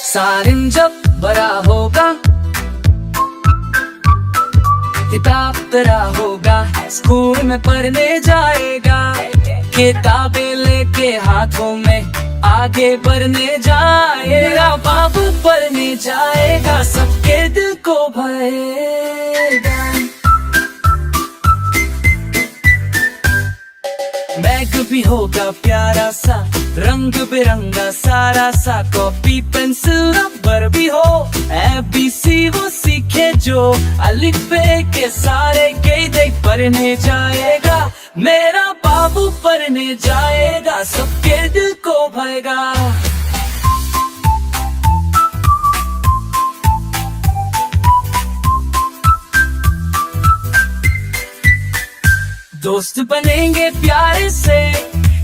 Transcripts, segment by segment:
सारिन जब बड़ा होगा, किताब तेरा होगा, स्कूल में पढ़ने जाएगा, किताबें लेके हाथों में आगे बढ़ने जाएगा। बाबू पढ़ने जाएगा, सबके दिल को भरेगा। बैग भी होगा प्यारा सा, रंग बिरंगा सारा सा, कॉपी पेंसिल रबर भी हो, ABC वो सीखे जो, अलिफ बे के सारे कायदे पढ़ने जाएगा। मेरा बाबू पढ़ने जाएगा, सबके दिल को भरेगा। दोस्त बनेंगे प्यारे से,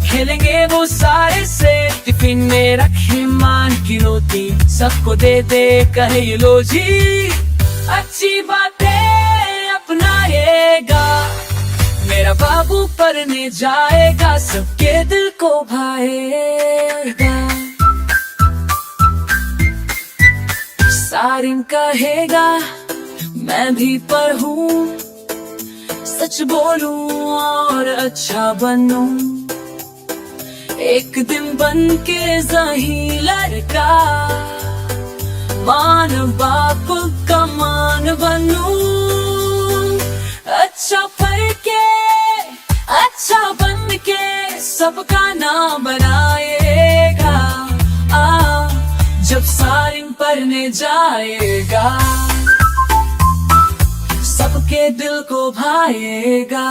खेलेंगे वो सारे से, टिफिन में रखे मान की रोटी, सबको दे दे कहे लो जी, अच्छी बातें अपनाएगा। मेरा बाबू पढ़ने जाएगा, सबके दिल को भाएगा। सारिन कहेगा मैं भी पढ़ूं, सच बोलूं और अच्छा बनूं, एक दिन बन के सही लड़का, मान बाप का मान बनूं। अच्छा पढ़ के अच्छा बन के सबका नाम बनाएगा, जब सारिन पढ़ने जाएगा, सबके दिल को भाएगा।